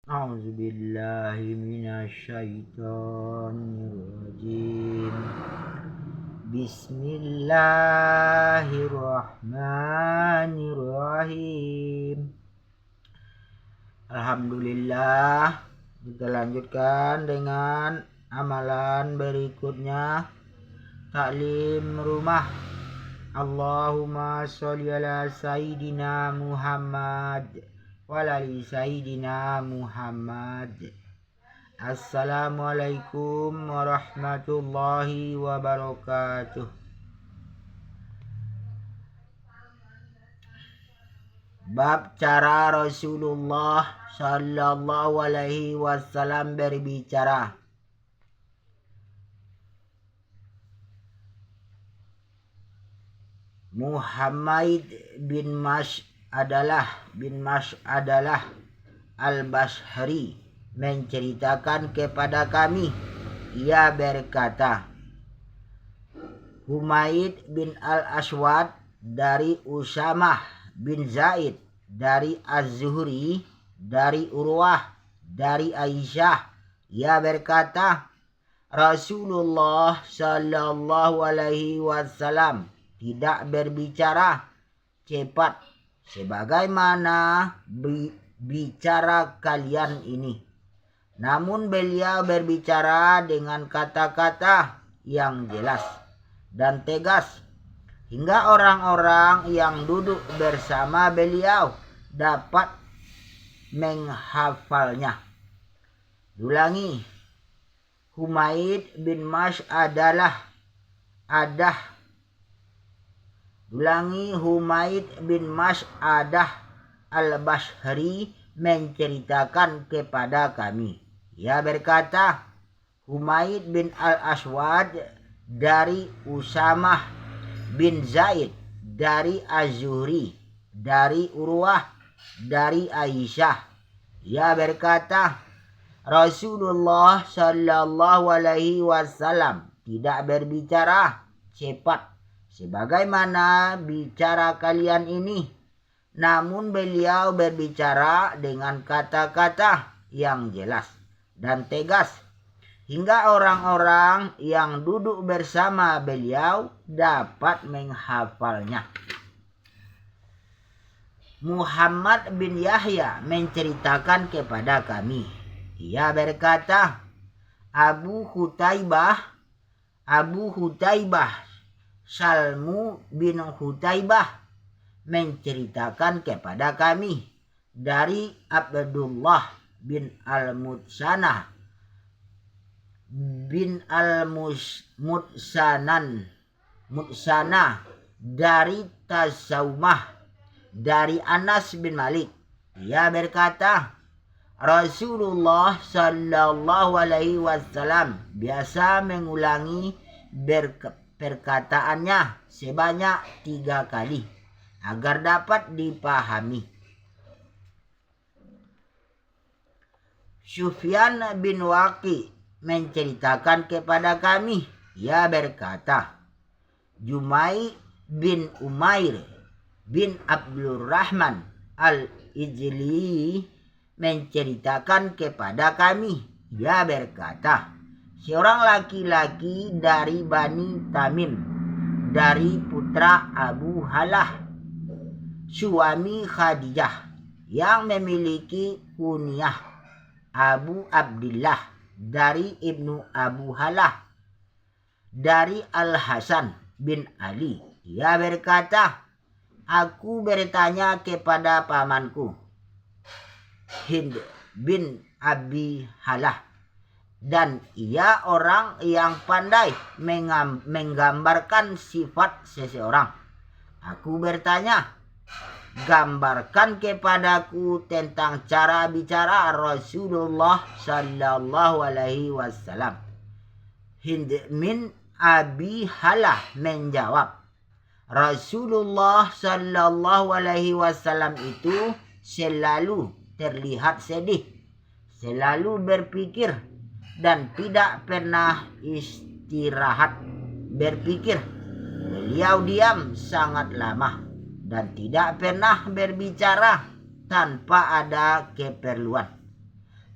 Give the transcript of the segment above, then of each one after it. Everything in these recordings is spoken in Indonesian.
A'udzubillahi minasyaitonirrajim. Bismillahirrahmanirrahim. Alhamdulillah. Kita lanjutkan dengan amalan berikutnya. Taklim rumah. Allahumma sholli ala Sayyidina Muhammad walali Sayyidina Muhammad. Assalamualaikum warahmatullahi wabarakatuh. Bab cara Rasulullah sallallahu alaihi wasallam berbicara. Muhammad bin Mash adalah Al-Bashri menceritakan kepada kami, ia berkata, Humaid bin Al-Aswad dari Usamah bin Zaid dari Az-Zuhri dari Urwah dari Aisyah, ia berkata, Rasulullah sallallahu alaihi wasallam tidak berbicara cepat sebagaimana bicara kalian ini. Namun beliau berbicara dengan kata-kata yang jelas dan tegas, hingga orang-orang yang duduk bersama beliau dapat menghafalnya. Ulangi, Humaid bin Mash Humaid bin Mas'adah Al-Bashri menceritakan kepada kami. Ia berkata, Humaid bin Al-Aswad dari Usamah bin Zaid dari Az-Zuhri dari Urwah dari Aisyah. Ia berkata, Rasulullah sallallahu alaihi wasallam tidak berbicara cepat sebagaimana bicara kalian ini, namun beliau berbicara dengan kata-kata yang jelas dan tegas, hingga orang-orang yang duduk bersama beliau dapat menghafalnya. Muhammad bin Yahya menceritakan kepada kami, ia berkata, Abu Hutaibah Salmu bin Hutaibah menceritakan kepada kami dari Abdullah bin Al-Mutsanah bin Mutsanah dari Tasaumah dari Anas bin Malik. Ia berkata, Rasulullah sallallahu alaihi wasallam biasa mengulangi perkataannya sebanyak 3 kali agar dapat dipahami. Sufyan bin Waqi menceritakan kepada kami, ia berkata, Jumai bin Umair bin Abdurrahman Al-Ijli menceritakan kepada kami, ia berkata, seorang laki-laki dari Bani Tamim, dari putra Abu Halah, suami Khadijah, yang memiliki kunyah Abu Abdillah dari Ibnu Abu Halah, dari Al-Hasan bin Ali. Ia berkata, aku bertanya kepada pamanku, Hind bin Abi Halah, dan ia orang yang pandai menggambarkan sifat seseorang. Aku bertanya, gambarkan kepadaku tentang cara bicara Rasulullah sallallahu alaihi wasallam. Hind bin Abi Halah menjawab, Rasulullah sallallahu alaihi wasallam itu selalu terlihat sedih, selalu berpikir dan tidak pernah istirahat berpikir. Beliau diam sangat lama dan tidak pernah berbicara tanpa ada keperluan.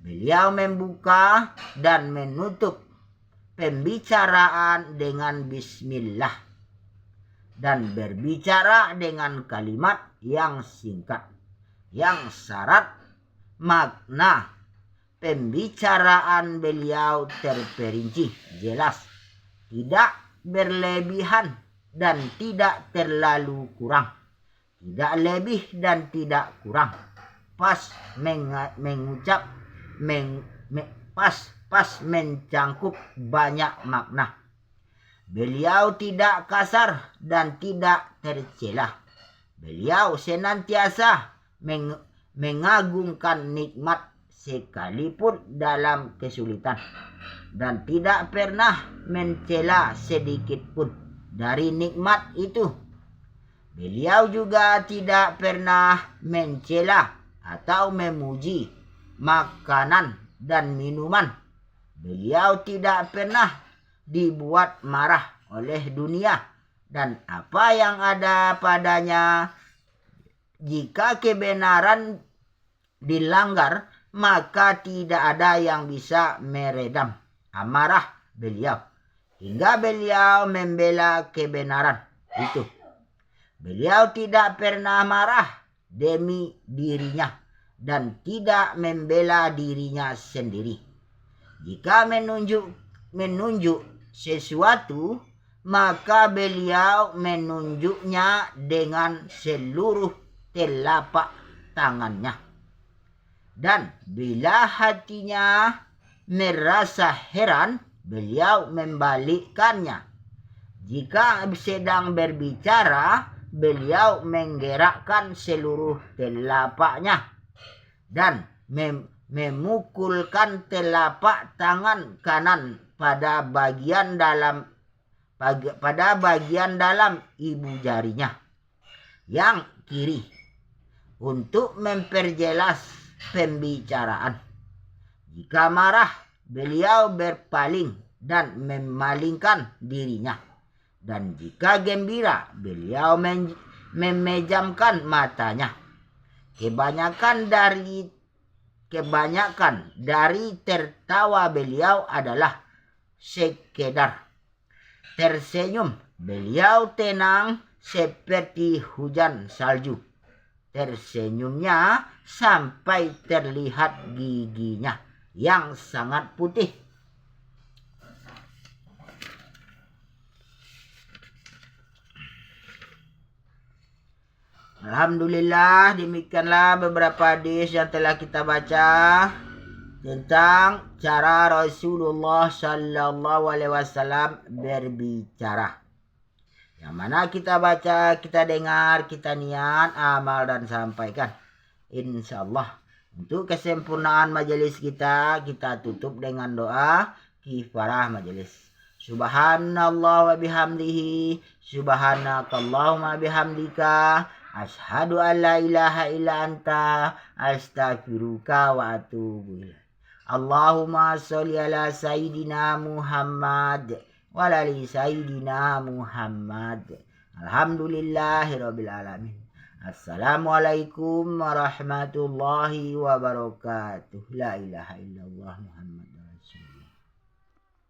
Beliau membuka dan menutup pembicaraan dengan bismillah dan berbicara dengan kalimat yang singkat, yang syarat makna pembicaraan beliau terperinci, jelas, tidak berlebihan dan tidak terlalu kurang, tidak lebih dan tidak kurang, pas mengucap, pas mencangkup banyak makna. Beliau tidak kasar dan tidak tercela. Beliau senantiasa mengagungkan nikmat sekalipun dalam kesulitan, dan tidak pernah mencela sedikit pun dari nikmat itu. Beliau juga tidak pernah mencela atau memuji makanan dan minuman. Beliau tidak pernah dibuat marah oleh dunia dan apa yang ada padanya. Jika kebenaran dilanggar, maka tidak ada yang bisa meredam amarah beliau hingga beliau membela kebenaran itu. Beliau tidak pernah marah demi dirinya dan tidak membela dirinya sendiri. Jika menunjuk sesuatu, maka beliau menunjuknya dengan seluruh telapak tangannya. Dan bila hatinya merasa heran, beliau membalikkannya. Jika sedang berbicara, beliau menggerakkan seluruh telapaknya dan memukulkan telapak tangan kanan pada bagian dalam ibu jarinya yang kiri untuk memperjelas pembicaraan. Jika marah, beliau berpaling dan memalingkan dirinya. Dan jika gembira, beliau memejamkan matanya. Kebanyakan dari tertawa beliau adalah sekedar tersenyum. Beliau tenang seperti hujan salju. Tersenyumnya sampai terlihat giginya yang sangat putih. Alhamdulillah, demikianlah beberapa hadis yang telah kita baca tentang cara Rasulullah Sallallahu Alaihi Wasallam berbicara. Yang mana kita baca, kita dengar, kita niat, amal dan sampaikan. Insyaallah. Untuk kesempurnaan majelis kita tutup dengan doa kifarah majelis. Subhanallah wa bihamdihi, subhanakallahumma bihamdika, asyhadu an la ilaha illa anta, astaghfiruka wa atubu ilaik. Allahumma sholli ala sayyidina Muhammad wa ala ali sayyidina Muhammad. Alhamdulillahirabbil alamin. Assalamualaikum warahmatullahi wabarakatuh. La ilaha illallah Muhammad.